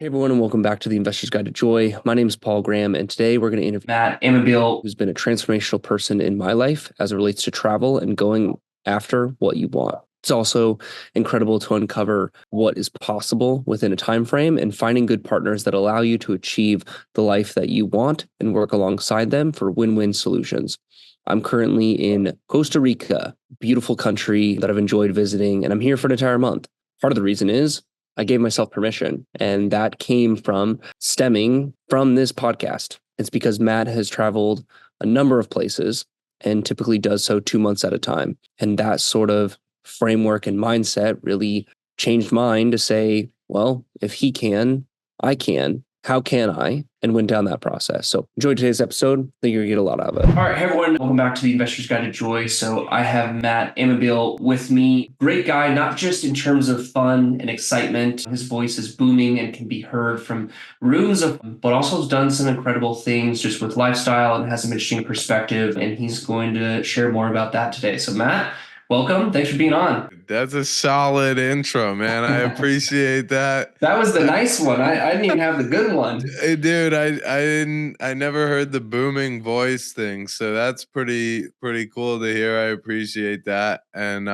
Hey everyone, and welcome back to the Investor's Guide to Joy. My name is Paul Graham, and today we're going to interview Matt Amabile, who's been a transformational person in my life as it relates to travel and going after what you want. It's also incredible to uncover what is possible within a time frame and finding good partners that allow you to achieve the life that you want and work alongside them for win-win solutions. I'm currently in Costa Rica, beautiful country that I've enjoyed visiting, and I'm here for an entire month. Part of the reason is I gave myself permission, and that came from stemming from this podcast. It's because Matt has traveled a number of places and typically does so 2 months at a time. And that sort of framework and mindset really changed mine to say, well, if he can, I can. How can I? And went down that process. So enjoy today's episode. I think you're going to get a lot out of it. All right, hey everyone. Welcome back to the Investor's Guide to Joy. So I have Matt Amabile with me. Great guy, not just in terms of fun and excitement. His voice is booming and can be heard from rooms but also has done some incredible things just with lifestyle and has some interesting perspective. And he's going to share more about that today. So Matt, welcome. Thanks for being on. That's a solid intro, man. I appreciate that. That was the nice one. I didn't even have the good one. Hey, dude, I never heard the booming voice thing, so that's pretty cool to hear. I appreciate that. And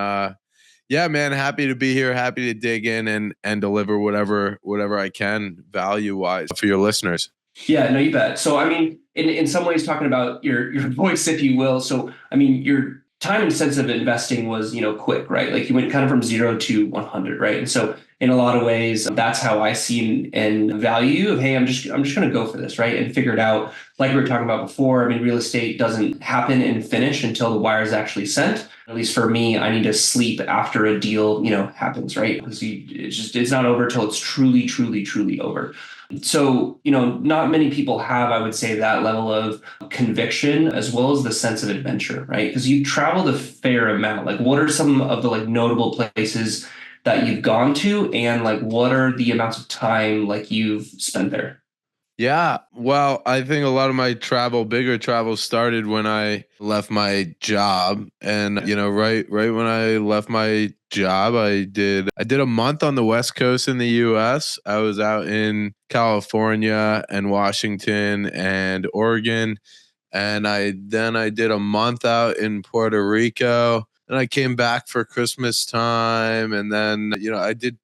yeah, man, happy to be here, happy to dig in and deliver whatever I can value-wise for your listeners. Yeah, no, you bet. So I mean, in some ways talking about your voice, if you will. So I mean, your time and sense of investing was, quick, right? Like you went kind of from 0 to 100, right? And so in a lot of ways, that's how I see and value of, hey, I'm just going to go for this, right? And figure it out. Like we were talking about before, I mean, real estate doesn't happen and finish until the wire is actually sent. At least for me, I need to sleep after a deal, happens, right? Because it's not over till it's truly, truly, truly over. So, not many people have, I would say, that level of conviction as well as the sense of adventure, right? Because you've traveled a fair amount. Like, what are some of the notable places that you've gone to, and what are the amounts of time you've spent there? Yeah, well, I think a lot of my bigger travel started when I left my job. And, right when I left my job, I did a month on the West Coast in the US. I was out in California and Washington and Oregon. And I did a month out in Puerto Rico. And I came back for Christmas time. And then, I did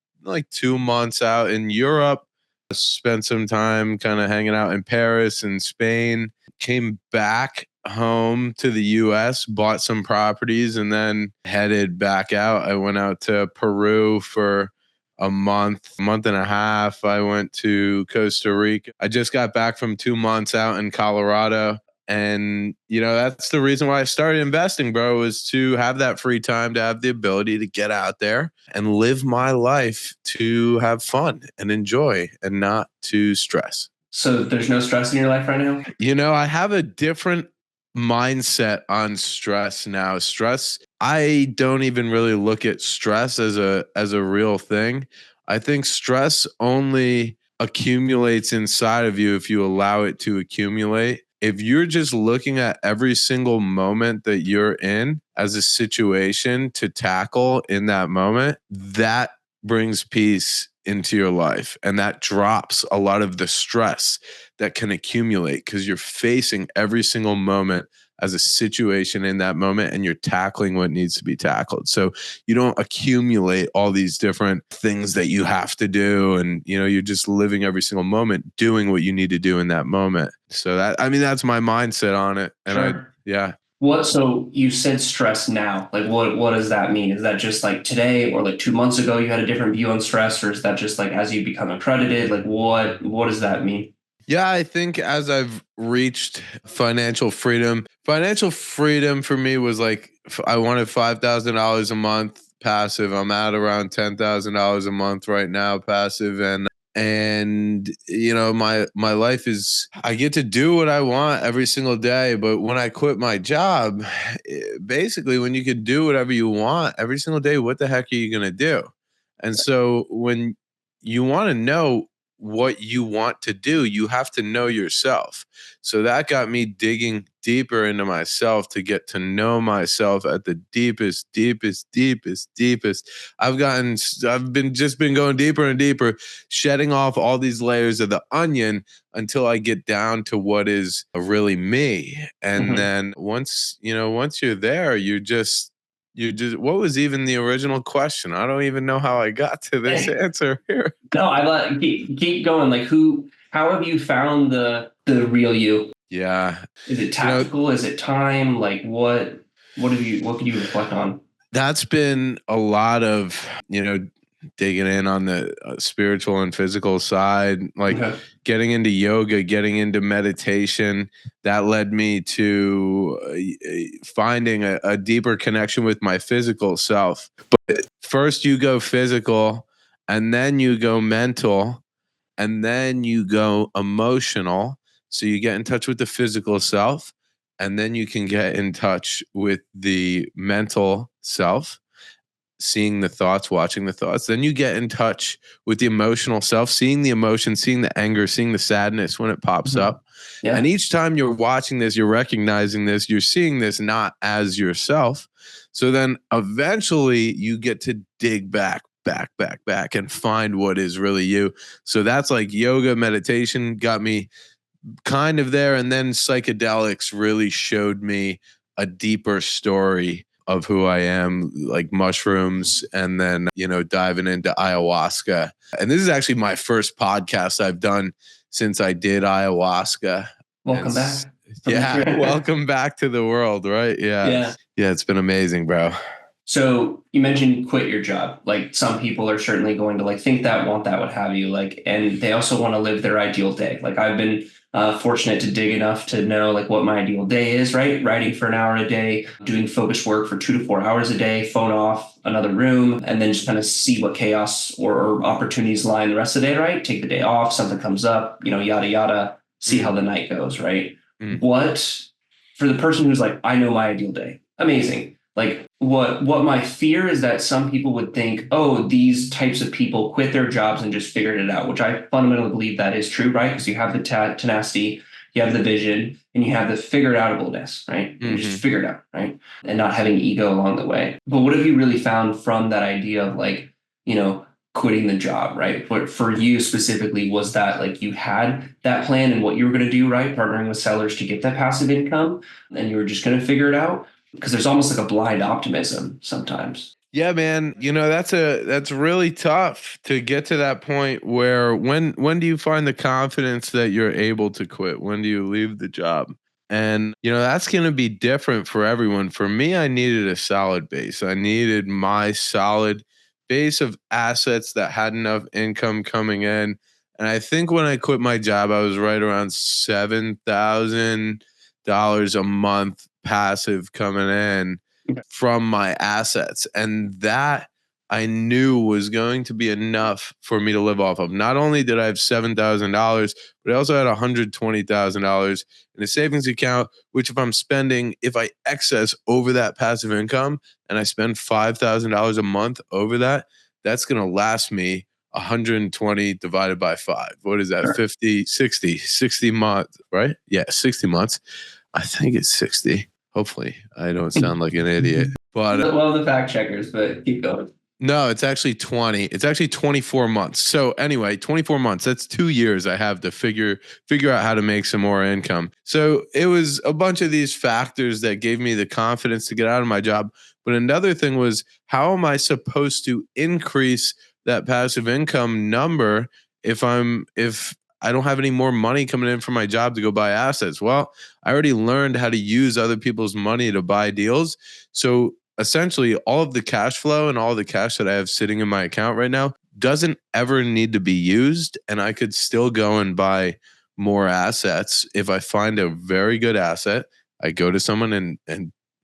2 months out in Europe. Spent some time kind of hanging out in Paris and Spain, came back home to the US, bought some properties, and then headed back out. I went out to Peru for a month and a half. I went to Costa Rica. I just got back from 2 months out in Colorado. And, that's the reason why I started investing, bro, was to have that free time, to have the ability to get out there and live my life, to have fun and enjoy and not to stress. So there's no stress in your life right now? I have a different mindset on stress now. I don't even really look at stress as a real thing. I think stress only accumulates inside of you if you allow it to accumulate. If you're just looking at every single moment that you're in as a situation to tackle in that moment, that brings peace into your life. And that drops a lot of the stress that can accumulate because you're facing every single moment as a situation in that moment, and you're tackling what needs to be tackled. So you don't accumulate all these different things that you have to do. And, you're just living every single moment, doing what you need to do in that moment. So that's my mindset on it. And sure. So you said stress now, what does that mean? Is that just today or 2 months ago, you had a different view on stress, or is that just as you become accredited? What does that mean? Yeah, I think as I've reached financial freedom for me was I wanted $5,000 a month passive. I'm at around $10,000 a month right now passive. And my life is, I get to do what I want every single day. But when I quit my job, basically when you could do whatever you want every single day, what the heck are you going to do? And so when you want to know what you want to do, you have to know yourself. So that got me digging deeper into myself to get to know myself at the deepest, deepest, deepest, deepest. I've been going deeper and deeper, shedding off all these layers of the onion until I get down to what is really me. And then once you're there, what was even the original question? I don't even know how I got to this answer here. No, I like keep going. Like how have you found the real you? Yeah. Is it You know, tactical? Is it time? Like what could you reflect on? that's been a lot of, digging in on the spiritual and physical side, like Okay. getting into yoga, getting into meditation. That led me to finding a deeper connection with my physical self. But first you go physical, and then you go mental, and then you go emotional. So you get in touch with the physical self, and then you can get in touch with the mental self, seeing the thoughts, watching the thoughts. Then you get in touch with the emotional self, seeing the emotion, seeing the anger, seeing the sadness when it pops up. Yeah. And each time you're watching this, you're recognizing this, you're seeing this not as yourself. So then eventually you get to dig back, and find what is really you. So that's like yoga, meditation got me kind of there. And then psychedelics really showed me a deeper story of who I am, like mushrooms, and then, diving into ayahuasca. And this is actually my first podcast I've done since I did ayahuasca. Welcome back. Yeah. Welcome back to the world, right? Yeah. Yeah. Yeah. It's been amazing, bro. So you mentioned quit your job. Like some people are certainly going to like think that, want that, what have you. Like, and they also want to live their ideal day. Like I've been fortunate to dig enough to know like what my ideal day is, right? Writing for an hour a day, doing focused work for 2 to 4 hours a day, phone off, another room, and then just kind of see what chaos or opportunities lie in the rest of the day, right? Take the day off, something comes up, yada, yada, see how the night goes, right? What, for the person who's like, I know my ideal day, amazing. Like what my fear is that some people would think, oh, these types of people quit their jobs and just figured it out, which I fundamentally believe that is true, right? Because you have the tenacity, you have the vision, and you have the figured outableness, right? You just figure it out, right? And not having ego along the way. But what have you really found from that idea of like, quitting the job, right? But for you specifically, was that like you had that plan and what you were going to do, right? Partnering with sellers to get that passive income, and you were just going to figure it out? Because there's almost like a blind optimism sometimes. Yeah, man. That's really tough to get to that point where when do you find the confidence that you're able to quit? When do you leave the job? And that's going to be different for everyone. For me, I needed a solid base. I needed my solid base of assets that had enough income coming in. And I think when I quit my job, I was right around $7,000 a month passive coming in from my assets. And that I knew was going to be enough for me to live off of. Not only did I have $7,000, but I also had $120,000 in a savings account, which if I excess over that passive income and I spend $5,000 a month over that, that's going to last me 120 divided by 5. What is that? Sure. 50, 60 months, right? Yeah, 60 months. I think it's 60. Hopefully, I don't sound like an idiot. But Well, the fact checkers, but keep going. no, it's actually 20. It's actually 24 months. So anyway, 24 months. That's 2 years I have to figure out how to make some more income. So it was a bunch of these factors that gave me the confidence to get out of my job. But another thing was, how am I supposed to increase that passive income number if I don't have any more money coming in from my job to go buy assets? Well, I already learned how to use other people's money to buy deals. So essentially, all of the cash flow and all the cash that I have sitting in my account right now doesn't ever need to be used. And I could still go and buy more assets. If I find a very good asset, I go to someone and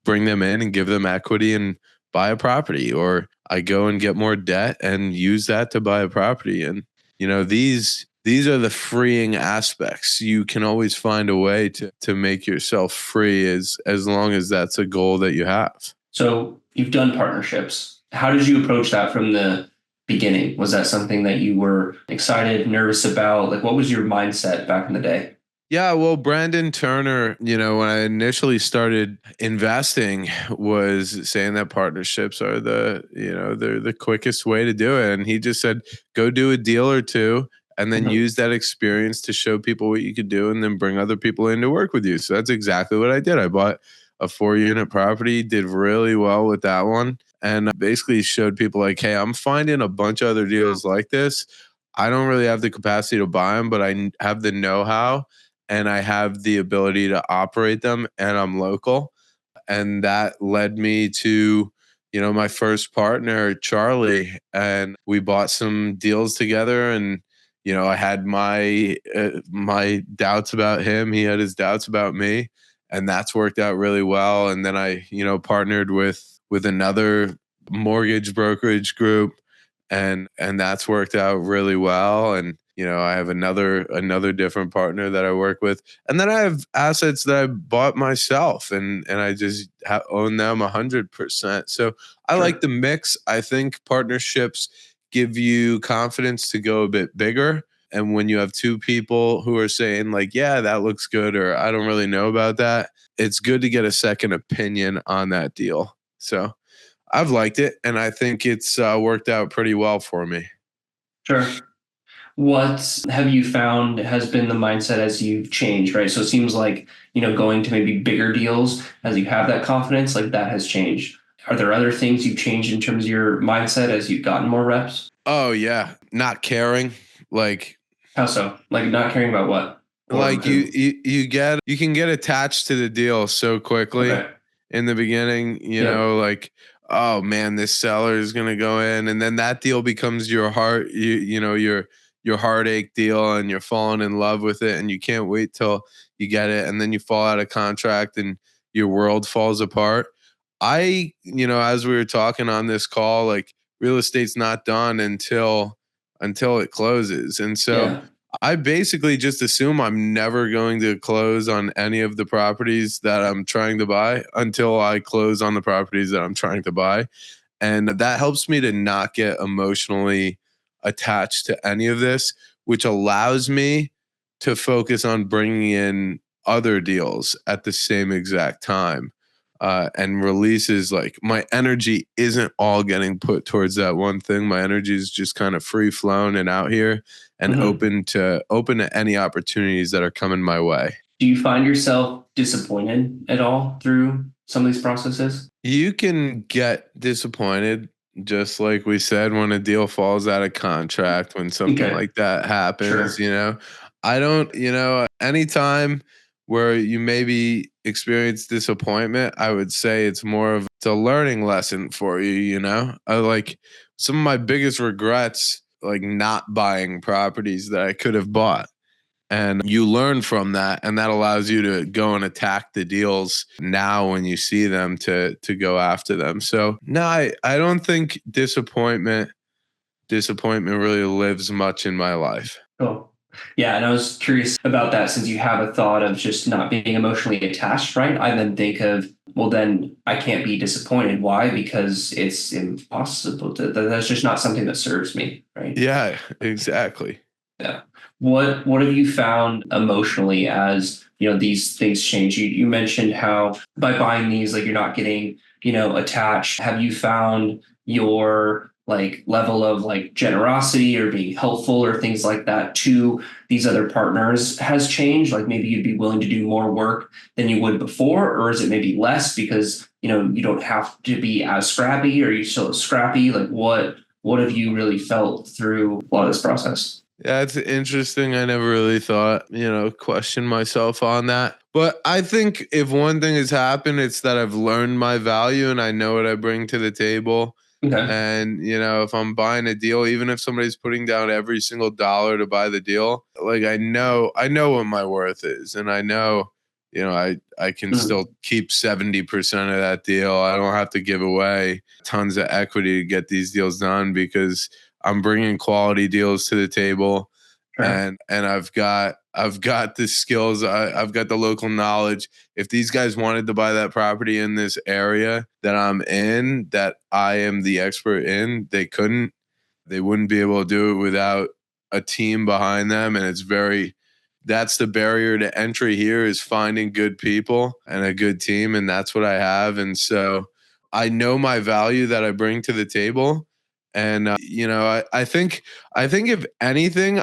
bring them in and give them equity and buy a property, or I go and get more debt and use that to buy a property. And these are the freeing aspects. You can always find a way to make yourself free as long as that's a goal that you have. So you've done partnerships. How did you approach that from the beginning? Was that something that you were excited, nervous about? Like, what was your mindset back in the day? Yeah, well, Brandon Turner, when I initially started investing, was saying that partnerships are they're the quickest way to do it. And he just said, go do a deal or two and then Mhm. use that experience to show people what you could do and then bring other people in to work with you. So that's exactly what I did. I bought a 4 unit property, did really well with that one, and basically showed people like, hey, I'm finding a bunch of other deals like this. I don't really have the capacity to buy them, but have the know how and I have the ability to operate them and I'm local. And that led me to, my first partner, Charlie, and we bought some deals together and I had my doubts about him, he had his doubts about me, and that's worked out really well. And then I, partnered with another mortgage brokerage group and that's worked out really well. And I have another different partner that I work with, and then I have assets that I bought myself, and I just own them 100%. So I like Sure. the mix. I think partnerships give you confidence to go a bit bigger, and when you have two people who are saying like, yeah, that looks good, or I don't really know about that, it's good to get a second opinion on that deal. So I've liked it, and I think it's worked out pretty well for me. Sure. What have you found has been the mindset as you've changed, right? So it seems like, going to maybe bigger deals as you have that confidence, like that has changed. Are there other things you've changed in terms of your mindset as you've gotten more reps? Oh yeah, not caring. Like How so? Like not caring about what or like you who? you you can get attached to the deal so quickly Okay. in the beginning, Yep. like, oh man, this seller is going to go in, and then that deal becomes your heart your heartache deal, and you're falling in love with it and you can't wait till you get it, and then you fall out of contract and your world falls apart. As we were talking on this call, like, real estate's not done until it closes. And so Yeah. I basically just assume I'm never going to close on any of the properties that I'm trying to buy until I close on the properties that I'm trying to buy. And that helps me to not get emotionally attached to any of this, which allows me to focus on bringing in other deals at the same exact time. And releases, like, my energy isn't all getting put towards that one thing. My energy is just kind of free flown and out here and Mhm. open to any opportunities that are coming my way. Do you find yourself disappointed at all through some of these processes? You can get disappointed, just like we said, when a deal falls out of contract, when something Okay. like that happens, Sure. I don't, anytime where you maybe experience disappointment, I would say it's a learning lesson for you. I like some of my biggest regrets, like not buying properties that I could have bought, and you learn from that, and that allows you to go and attack the deals now when you see them, to go after them. So no, I don't think disappointment really lives much in my life. Cool. Yeah, and I was curious about that since you have a thought of just not being emotionally attached, right? I then think of, well, then I can't be disappointed. Why? Because it's impossible that's just not something that serves me, right? Yeah, exactly. Yeah. What have you found emotionally as, these things change? You mentioned how by buying these, like you're not getting, attached. Have you found your like level of like generosity or being helpful or things like that to these other partners has changed? Like maybe you'd be willing to do more work than you would before, or is it maybe less because you don't have to be as scrappy, or are you still scrappy? Like what have you really felt through a lot of this process? Yeah, it's interesting. I never really thought, question myself on that. But I think if one thing has happened, it's that I've learned my value and I know what I bring to the table. Okay. And, if I'm buying a deal, even if somebody's putting down every single dollar to buy the deal, like, I know what my worth is. And I know, I can Mhm. still keep 70% of that deal. I don't have to give away tons of equity to get these deals done because I'm bringing quality deals to the table, Sure. and I've got the skills. I've got the local knowledge. If these guys wanted to buy that property in this area that I'm in, that I am the expert in, they couldn't. They wouldn't be able to do it without a team behind them. And that's the barrier to entry here, is finding good people and a good team. And that's what I have. And so I know my value that I bring to the table. And, I think if anything,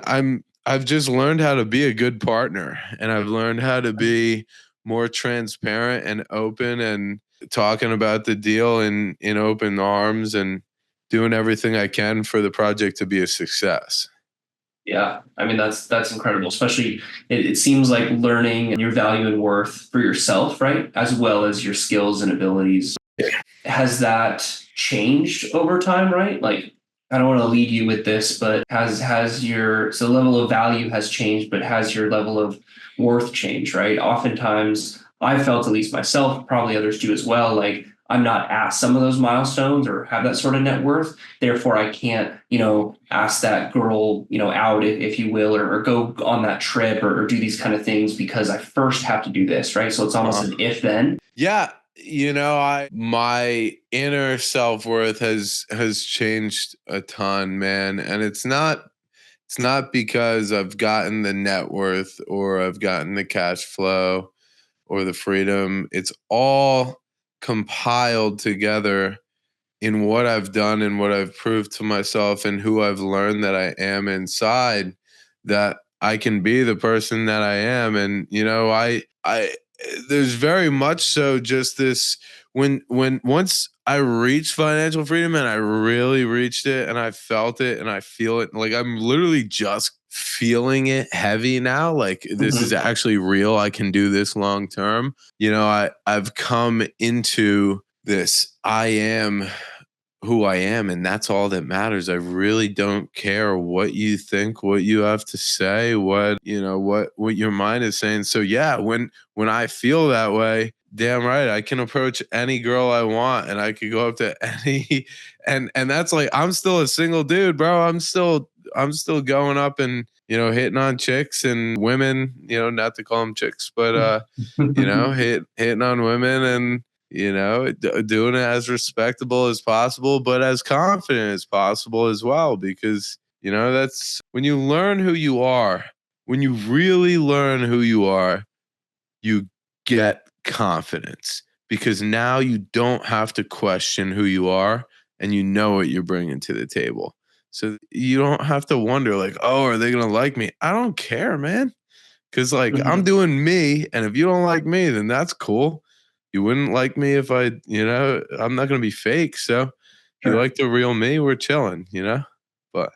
I've just learned how to be a good partner, and I've learned how to be more transparent and open, and talking about the deal in open arms, and doing everything I can for the project to be a success. Yeah, I mean that's incredible. Especially, it seems like learning your value and worth for yourself, right, as well as your skills and abilities. Has that changed over time, right? Like, I don't want to lead you with this, but has your so the level of value has changed, but has your level of worth changed, right? Oftentimes, I felt, at least myself, probably others do as well, like I'm not at some of those milestones or have that sort of net worth. Therefore, I can't, ask that girl, out, if you will, or go on that trip, or do these kind of things because I first have to do this, right? So it's almost an if then. Yeah, I my inner self-worth has changed a ton, man, and it's not because I've gotten the net worth, or I've gotten the cash flow, or the freedom. It's all compiled together in what I've done and what I've proved to myself, and who I've learned that I am inside, that I can be the person that I am. And I there's very much so just this, when once I reached financial freedom, and I really reached it, and I felt it, and I feel it, like I'm literally just feeling it heavy now, like this is Mhm. actually real. I can do this long term. I've come into this, I am who I am, and that's all that matters. I really don't care what you think, what you have to say, what your mind is saying. So yeah, when I feel that way, damn right, I can approach any girl I want, and I could go up to any and that's like, I'm still a single dude, bro. I'm still going up and, hitting on chicks and women, not to call them chicks, but hitting on women, and doing it as respectable as possible, but as confident as possible as well. Because, that's when you learn who you are, when you really learn who you are, you get confidence, because now you don't have to question who you are, and you know what you're bringing to the table. So you don't have to wonder, like, oh, are they going to like me? I don't care, man. Cause like, I'm Mhm. doing me, and if you don't like me, then that's cool. You wouldn't like me if I'm not gonna be fake. So if you Sure. like the real me, we're chilling. But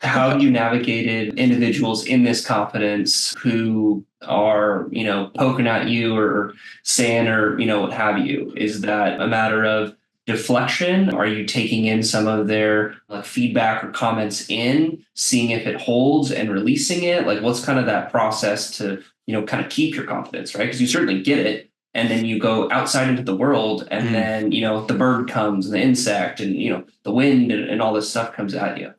How have you navigated individuals in this confidence who are, poking at you or saying, or, what have you? Is that a matter of deflection? Are you taking in some of their like feedback or comments in, seeing if it holds and releasing it? Like, what's kind of that process to, kind of keep your confidence, right? Because you certainly get it. And then you go outside into the world, and mm, then, the bird comes and the insect and, the wind and all this stuff comes at you.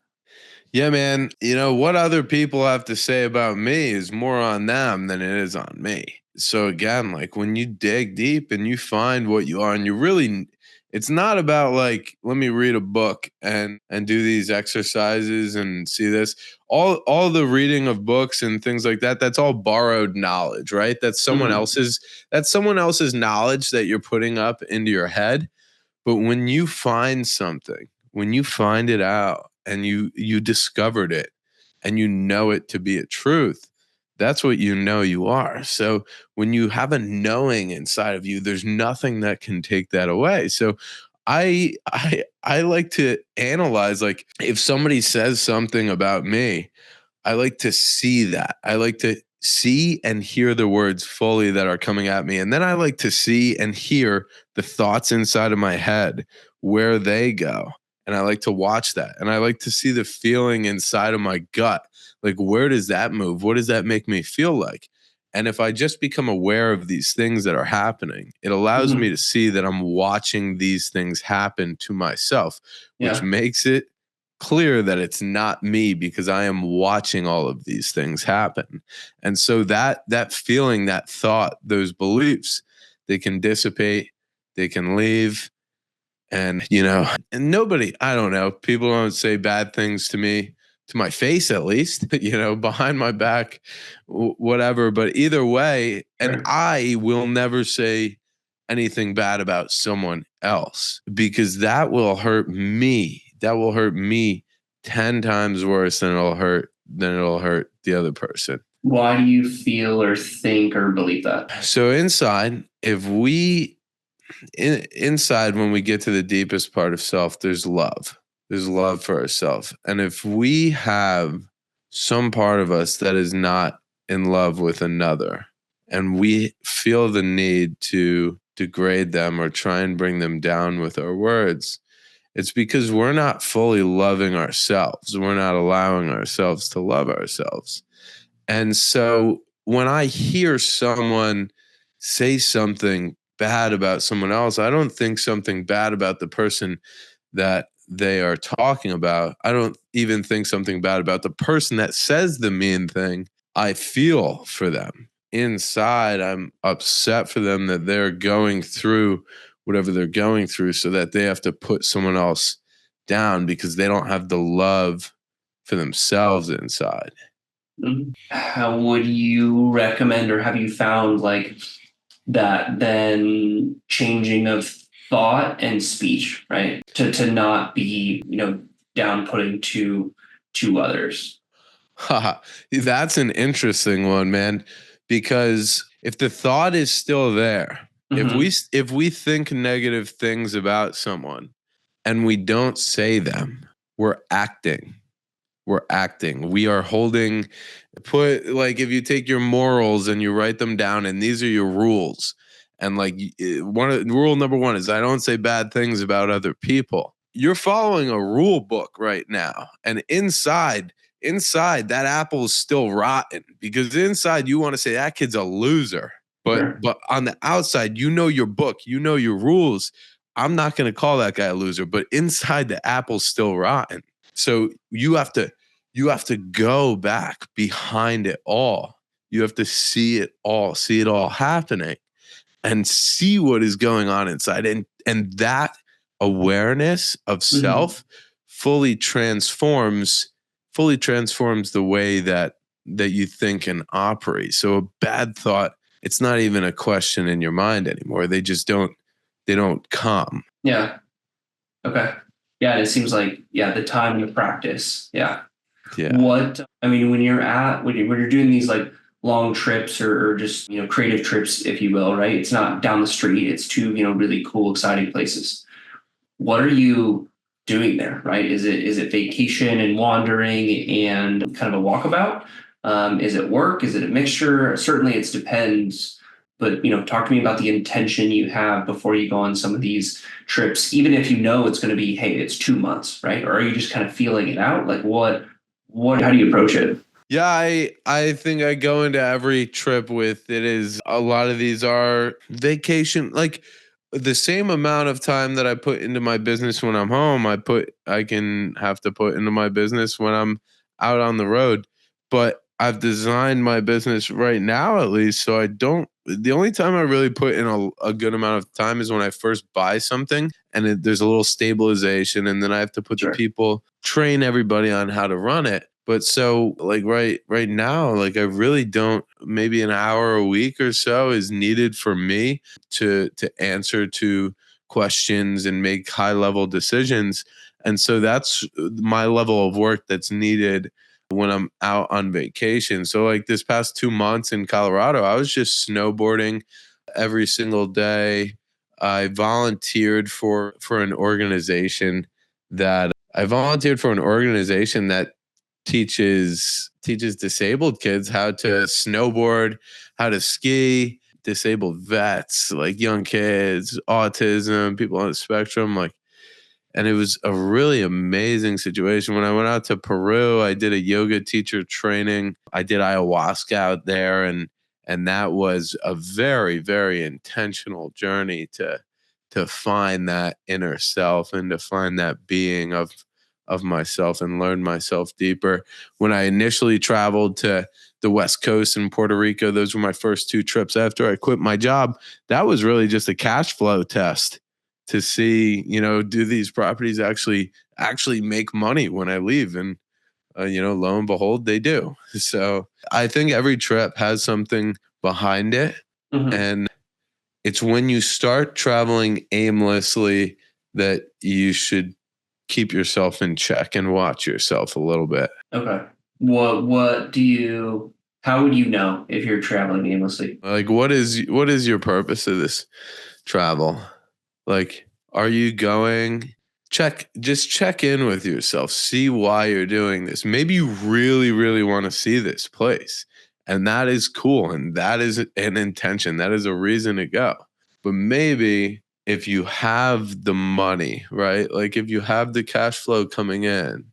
yeah, man, what other people have to say about me is more on them than it is on me. So again, like, when you dig deep and you find what you are, and it's not about like, let me read a book and do these exercises and see this. All the reading of books and things like that, that's all borrowed knowledge, right? Mhm. That's someone else's knowledge that you're putting up into your head. But when you find something, when you find it out, and you discovered it, and you know it to be a truth, that's what you are. So when you have a knowing inside of you, there's nothing that can take that away. So I like to analyze, like, if somebody says something about me, I like to see that. I like to see and hear the words fully that are coming at me. And then I like to see and hear the thoughts inside of my head, where they go. And I like to watch that. And I like to see the feeling inside of my gut. Like, where does that move? What does that make me feel like? And if I just become aware of these things that are happening, it allows me Mhm. to see that I'm watching these things happen to myself, which Yeah. makes it clear that it's not me, because I am watching all of these things happen. And so that feeling, that thought, those beliefs, they can dissipate, they can leave, And, and nobody, I don't know, people don't say bad things to me, to my face at least, behind my back, whatever. But either way, and Sure. I will never say anything bad about someone else because that will hurt me. That will hurt me 10 times worse than it'll hurt the other person. Why do you feel or think or believe that? So inside, inside, when we get to the deepest part of self, there's love. There's love for ourselves. And if we have some part of us that is not in love with another, and we feel the need to degrade them or try and bring them down with our words, it's because we're not fully loving ourselves. We're not allowing ourselves to love ourselves. And so when I hear someone say something bad about someone else, I don't think something bad about the person that they are talking about. I don't even think something bad about the person that says the mean thing. I feel for them. Inside, I'm upset for them that they're going through whatever they're going through so that they have to put someone else down because they don't have the love for themselves inside. How would you recommend, or have you found like that then changing of thought and speech, right? To not be, down putting to others. That's an interesting one, man, because if the thought is still there, Mm-hmm. if we think negative things about someone and we don't say them, we're acting. We're acting. We are holding, put like if you take your morals and you write them down and these are your rules. And like rule number one is I don't say bad things about other people. You're following a rule book right now. And inside that apple is still rotten because inside you want to say that kid's a loser. But Sure. but on the outside, your book, your rules. I'm not going to call that guy a loser, but inside the apple's still rotten. So you have to go back behind it all. You have to see it all happening and see what is going on inside. And that awareness of Mm-hmm. self fully transforms the way that you think and operate. So a bad thought, it's not even a question in your mind anymore. They don't come. Yeah. Okay. Yeah. And it seems like, the time and the practice. Yeah. Yeah. When you're doing these like long trips or just, creative trips, if you will, right? It's not down the street. It's to, really cool, exciting places. What are you doing there, right? Is it vacation and wandering and kind of a walkabout? Is it work? Is it a mixture? Certainly it depends. But, talk to me about the intention you have before you go on some of these trips, even if you know it's going to be, hey, it's 2 months, right? Or are you just kind of feeling it out? Like how do you approach it? Yeah, I think I go into every trip with it is a lot of these are vacation, like the same amount of time that I put into my business when I'm home, I can have to put into my business when I'm out on the road. But I've designed my business right now at least so I don't the only time I really put in a good amount of time is when I first buy something and there's a little stabilization and then I have to put the Sure. people train everybody on how to run it. But so like right now, like I really don't, maybe an hour a week or so is needed for me to answer to questions and make high level decisions. And so that's my level of work that's needed when I'm out on vacation. So like this past 2 months in Colorado, I was just snowboarding every single day. I volunteered for an organization that teaches disabled kids how to snowboard, how to ski, disabled vets, like young kids, autism, people on the spectrum, like, and it was a really amazing situation. When I went out to Peru, I did a yoga teacher training. I did ayahuasca out there and that was a very, very intentional journey to find that inner self and to find that being of myself and learn myself deeper. When I initially traveled to the West Coast and Puerto Rico, those were my first two trips after I quit my job. That was really just a cash flow test to see, do these properties actually make money when I leave? And lo and behold, they do. So I think every trip has something behind it. Mhm. And it's when you start traveling aimlessly that you should keep yourself in check and watch yourself a little bit. Okay. How would you know if you're traveling aimlessly? Like, what is your purpose of this travel? Like, are you going? Just check in with yourself. See why you're doing this. Maybe you really, really want to see this place. And that is cool. And that is an intention. That is a reason to go. But maybe if you have the money, right? Like if you have the cash flow coming in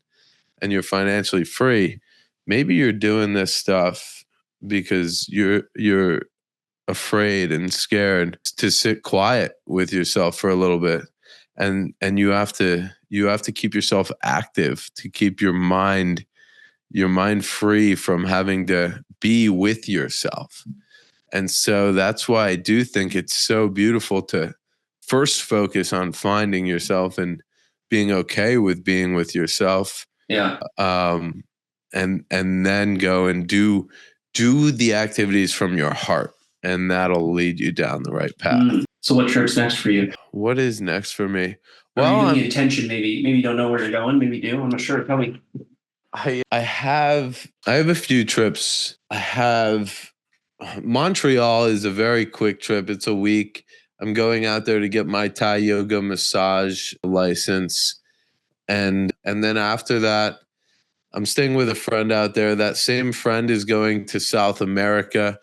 and you're financially free, maybe you're doing this stuff because you're afraid and scared to sit quiet with yourself for a little bit. And you have to keep yourself active to keep your mind free from having to be with yourself. And so that's why I do think it's so beautiful to first focus on finding yourself and being okay with being with yourself. Yeah. And then go and do the activities from your heart, and that'll lead you down the right path. So what trip's next for you? What is next for me? Are you Well, doing the intention? Maybe you don't know where you're going. Maybe you do. I'm not sure. Tell me. I have a few trips. I have Montreal is a very quick trip. It's a week. I'm going out there to get my Thai yoga massage license. And then after that, I'm staying with a friend out there. That same friend is going to South America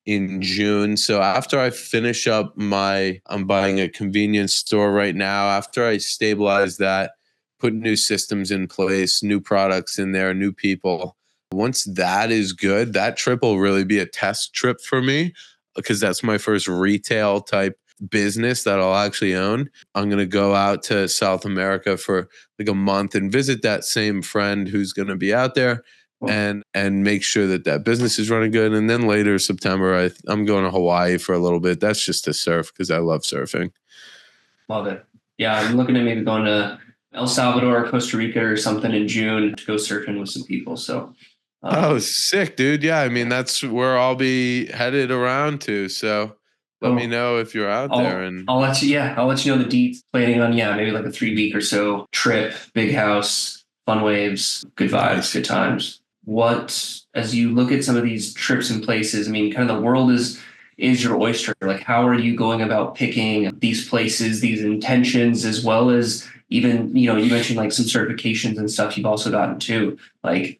in June. So after I finish up I'm buying a convenience store right now. After I stabilize that, put new systems in place, new products in there, new people. Once that is good, that trip will really be a test trip for me because that's my first retail type business that I'll actually own. I'm going to go out to South America for like a month and visit that same friend who's going to be out there and make sure that business is running good. And then later September, I'm going to Hawaii for a little bit. That's just to surf because I love surfing. Love it. Yeah, I'm looking at maybe going to El Salvador or Costa Rica or something in June to go surfing with some people. So, Oh, sick, dude. Yeah, I mean, that's where I'll be headed around to. So let me cool. know if you're out there. And I'll let you. Yeah, I'll let you know the deets. Planning on maybe like a 3 week or so trip, big house, fun waves, good vibes, nice. good times. What as you look at some of these trips and places? I mean, kind of the world is your oyster. Like, how are you going about picking these places, these intentions, as well as even you mentioned like some certifications and stuff you've also gotten too. Like,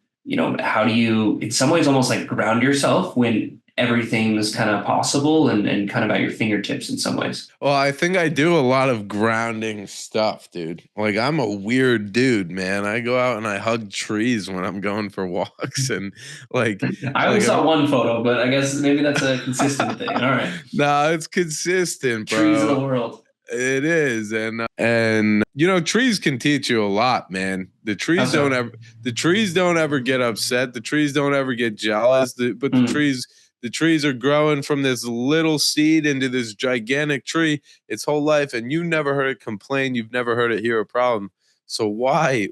how do you, in some ways, almost like ground yourself when everything's kind of possible and kind of at your fingertips in some ways? Well, I think I do a lot of grounding stuff, dude. Like I'm a weird dude, man. I go out and I hug trees when I'm going for walks and like I only like saw one photo, but I guess maybe that's a consistent thing. All right. no, it's consistent, Trees of bro. the world. It is. And trees can teach you a lot, man. The How trees so? don't ever get upset. The trees don't ever get jealous. But Mm, the trees are growing from this little seed into this gigantic tree its whole life, and you never heard it complain. You've never heard it hear a problem. So why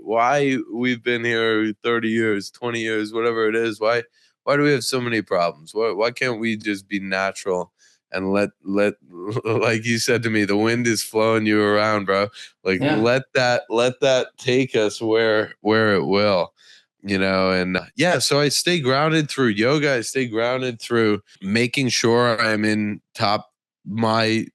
we've been here 30 years, 20 years, whatever it is, why do we have so many problems? Why can't we just be natural and let like you said to me, the wind is flowing you around, bro. Like yeah. let that take us where it will. And yeah, so I stay grounded through yoga. I stay grounded through making sure I'm in top my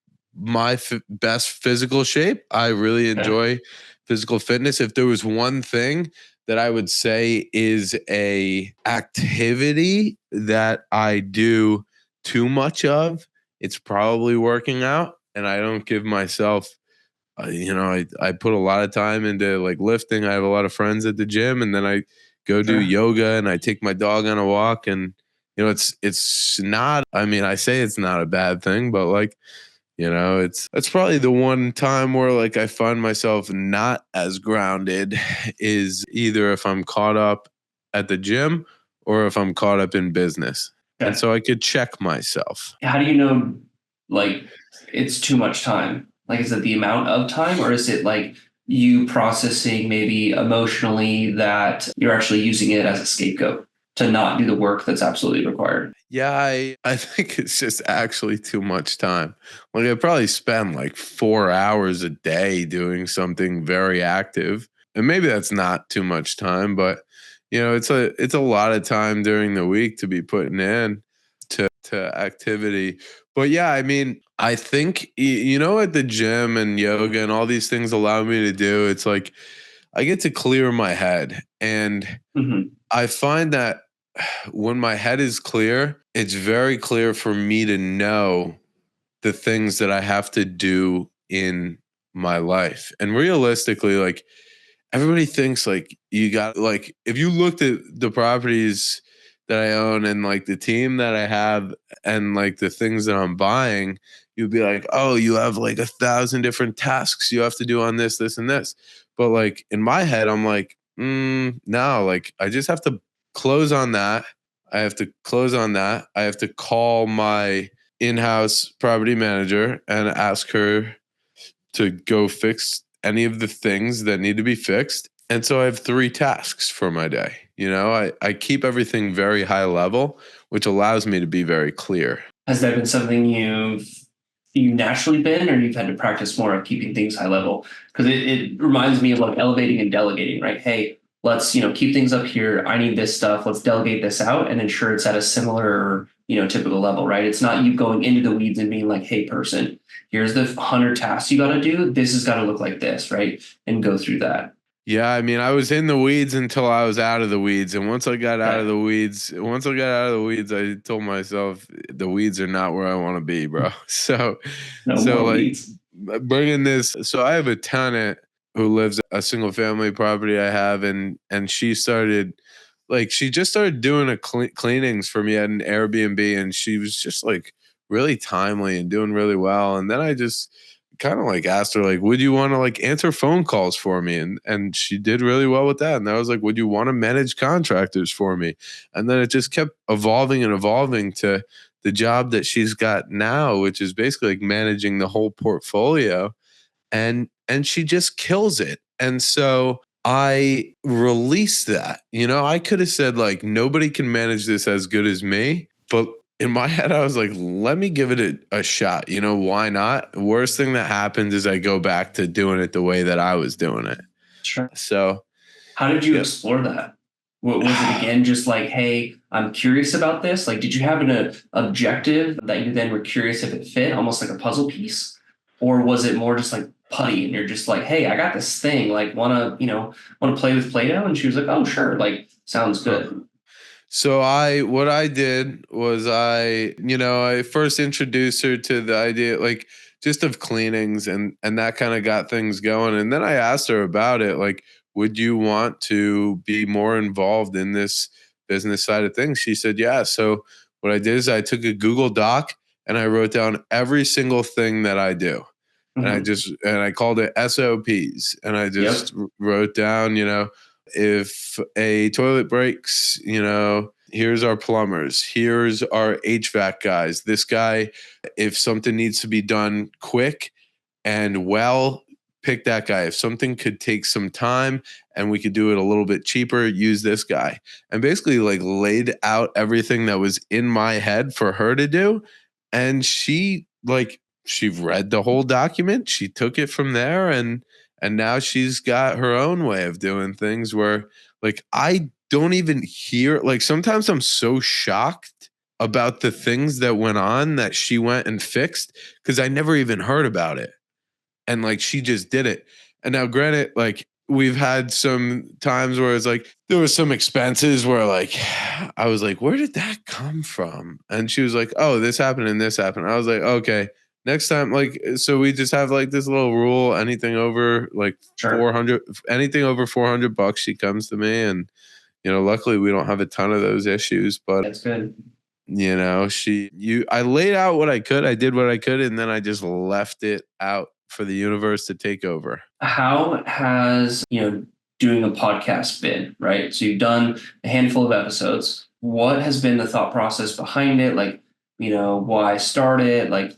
best physical shape. I really Okay. enjoy physical fitness. If there was one thing that I would say is a activity that I do too much of, it's probably working out. And I don't give myself I put a lot of time into like lifting. I have a lot of friends at the gym, and then I go do Sure. yoga and I take my dog on a walk. And it's not, I mean, I say it's not a bad thing, but like, that's probably the one time where like I find myself not as grounded is either if I'm caught up at the gym or if I'm caught up in business. And Okay. so I could check myself. How do you know, like, it's too much time? Like, is it the amount of time, or is it like you processing maybe emotionally that you're actually using it as a scapegoat to not do the work that's absolutely required? Yeah, I think it's just actually too much time. Like I probably spend like 4 hours a day doing something very active. And maybe that's not too much time, but it's a lot of time during the week to be putting in to activity. But yeah, I mean, I think at the gym and yoga and all these things allow me to do, it's like I get to clear my head. And Hmm. I find that when my head is clear, it's very clear for me to know the things that I have to do in my life. And realistically, like everybody thinks like you got like if you looked at the properties that I own and like the team that I have and like the things that I'm buying, you'd be like, oh, you have like 1,000 different tasks you have to do on this, this, and this. But like in my head, I'm like, no, like I just have to close on that. I have to close on that. I have to call my in-house property manager and ask her to go fix any of the things that need to be fixed. And so I have 3 tasks for my day. I keep everything very high level, which allows me to be very clear. Has that been something you naturally been, or you've had to practice more of keeping things high level? Because it reminds me of like elevating and delegating, right? Hey, let's keep things up here. I need this stuff. Let's delegate this out and ensure it's at a similar typical level, right? It's not you going into the weeds and being like, hey, person, here's the 100 tasks you got to do. This has got to look like this, right? And go through that. Yeah, I mean, I was in the weeds until I was out of the weeds. And Okay. once I got out of the weeds, I told myself the weeds are not where I want to be, bro. So, No so more like weeds. bringing this, so I have a tenant who lives a single family property I have, and she just started doing cleanings for me at an Airbnb, and she was just like really timely and doing really well. And then I just kind of like asked her like, would you want to like answer phone calls for me? And she did really well with that. And I was like, would you want to manage contractors for me? And then it just kept evolving and evolving to the job that she's got now, which is basically like managing the whole portfolio. And she just kills it. And so I released that. I could have said like nobody can manage this as good as me, but in my head I was like, let me give it a shot. Why not? Worst thing that happens is I go back to doing it the way that I was doing it. Sure. So, How did you yeah. explore that? What was it again? Just like, hey, I'm curious about this. Like, did you have an objective that you then were curious if it fit, almost like a puzzle piece, or was it more just like putty and you're just like, hey, I got this thing. Like, want to play with Play-Doh? And she was like, oh, sure. Like, sounds Huh. good. So what I did was I first introduced her to the idea like just of cleanings and that kind of got things going. And then I asked her about it, like, would you want to be more involved in this business side of things? She said, yeah. So what I did is I took a Google Doc and I wrote down every single thing that I do. Hmm. And I called it SOPs. And I Yep. just wrote down, if a toilet breaks, here's our plumbers, here's our HVAC guys. This guy, if something needs to be done quick and well, pick that guy. If something could take some time and we could do it a little bit cheaper, use this guy. And basically like laid out everything that was in my head for her to do. And she read the whole document. She took it from there and now she's got her own way of doing things where like I don't even hear like sometimes I'm so shocked about the things that went on that she went and fixed because I never even heard about it. And like she just did it. And now granted, like we've had some times where it's like there was some expenses where like I was like, where did that come from? And she was like, oh, this happened and this happened. I was like, okay, next time, like, so we just have like this little rule, anything over like Sure. 400, anything over $400, she comes to me. And, luckily we don't have a ton of those issues, but That's good. I laid out what I could, I did what I could, and then I just left it out for the universe to take over. How has, doing a podcast been, right? So you've done a handful of episodes. What has been the thought process behind it? Like, why start it? Like,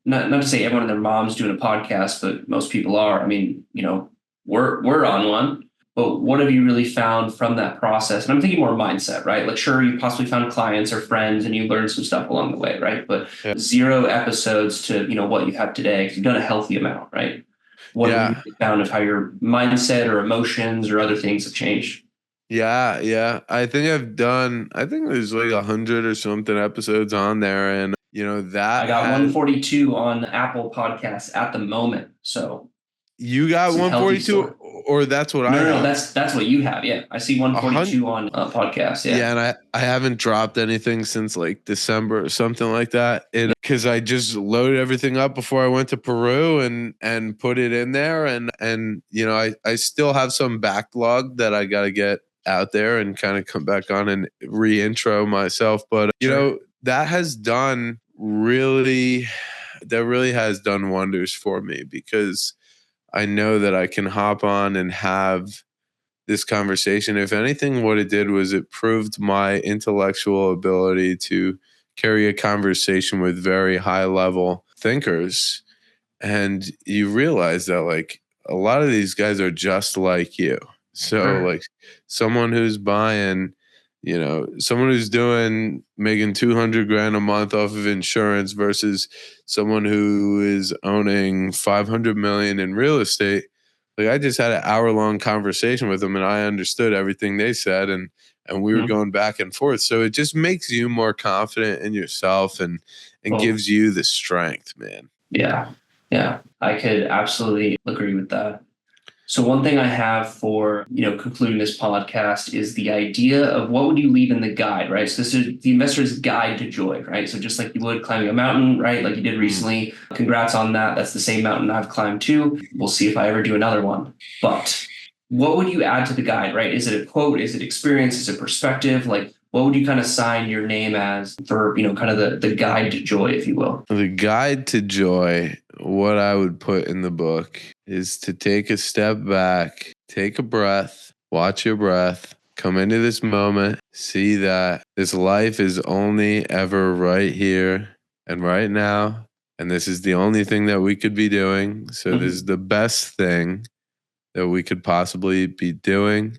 not to say everyone and their mom's doing a podcast, but most people are. I mean, we're on one. But what have you really found from that process? And I'm thinking more mindset, right? Like, sure, you possibly found clients or friends and you learned some stuff along the way, right? But Yeah. 0 episodes to, what you have today, because you've done a healthy amount, right? What have you Yeah. really found of how your mindset or emotions or other things have changed? Yeah, yeah. I think there's like 100 or something episodes on there. And, I that got has, 142 on Apple Podcasts at the moment. So you got some healthy 142, stuff. or that's what I No, have. that's what you have. Yeah, I see A hundred. 142 on podcast. Yeah. Yeah, And I haven't dropped anything since like December or something like that. Cause I just loaded everything up before I went to Peru and put it in there. And, I still have some backlog that I got to get out there and kind of come back on and re-intro myself. But, sure. that has done really, that really has done wonders for me, because I know that I can hop on and have this conversation. If anything, what it did was it proved my intellectual ability to carry a conversation with very high level thinkers. And you realize that like a lot of these guys are just like you. So Sure. like someone who's buying, someone who's making 200 grand a month off of insurance versus someone who is owning 500 million in real estate. Like I just had an hour-long conversation with them and I understood everything they said, and we were Mhm. going back and forth. So it just makes you more confident in yourself and Well, gives you the strength, man. yeah, yeah, I could absolutely agree with that. So one thing I have for, concluding this podcast is the idea of what would you leave in the guide, right? So this is the investor's guide to joy, right? So just like you would climbing a mountain, right? Like you did Mm. recently. Congrats on that. That's the same mountain I've climbed too. We'll see if I ever do another one. But what would you add to the guide, right? Is it a quote? Is it experience? Is it perspective? Like what would you kind of sign your name as for, kind of the guide to joy, if you will? The guide to joy, what I would put in the book is to take a step back, take a breath, watch your breath, come into this moment, see that this life is only ever right here and right now. And this is the only thing that we could be doing. So this is Mhm. the best thing that we could possibly be doing,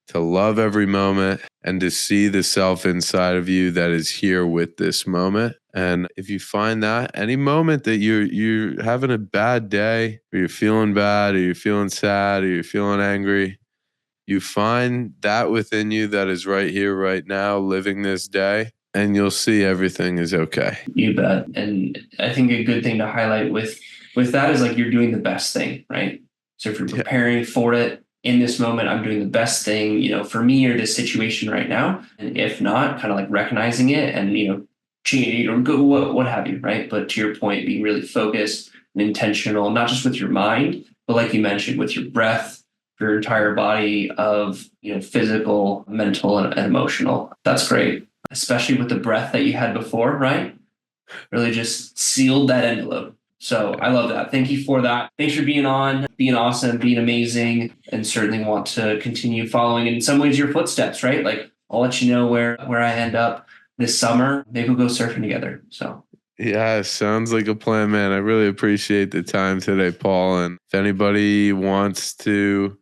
to love every moment and to see the self inside of you that is here with this moment. And if you find that any moment that you're having a bad day, or you're feeling bad, or you're feeling sad, or you're feeling angry, you find that within you that is right here, right now, living this day, and you'll see everything is okay. You bet. And I think a good thing to highlight with that is like you're doing the best thing, right? So if you're Yeah. preparing for it in this moment, I'm doing the best thing, for me or this situation right now. And if not, kind of like recognizing it and change or go what have you, right? But to your point, being really focused and intentional, not just with your mind, but like you mentioned, with your breath, your entire body of physical, mental, and emotional. That's great, especially with the breath that you had before, right? Really just sealed that envelope. So I love that. Thank you for that. Thanks for being on, being awesome, being amazing, and certainly want to continue following in some ways your footsteps, right? Like I'll let you know where I end up this summer. Maybe we'll go surfing together. So Yeah, sounds like a plan, man. I really appreciate the time today, Paul. And if anybody wants to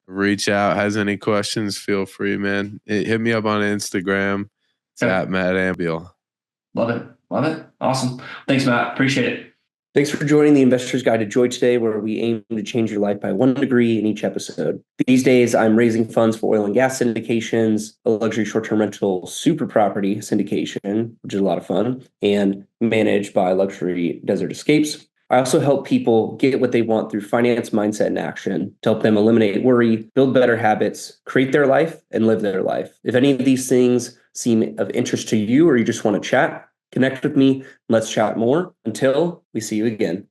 reach out, has any questions, feel free, man. Hit me up on Instagram. It's okay. at Matt Amabile. Love it. Love it. Awesome. Thanks, Matt. Appreciate it. Thanks for joining the Investor's Guide to Joy today, where we aim to change your life by 1 degree in each episode. These days, I'm raising funds for oil and gas syndications, a luxury short-term rental super property syndication, which is a lot of fun, and managed by Luxury Desert Escapes. I also help people get what they want through finance, mindset, and action to help them eliminate worry, build better habits, create their life, and live their life. If any of these things seem of interest to you or you just want to chat, connect with me. Let's chat more. Until we see you again.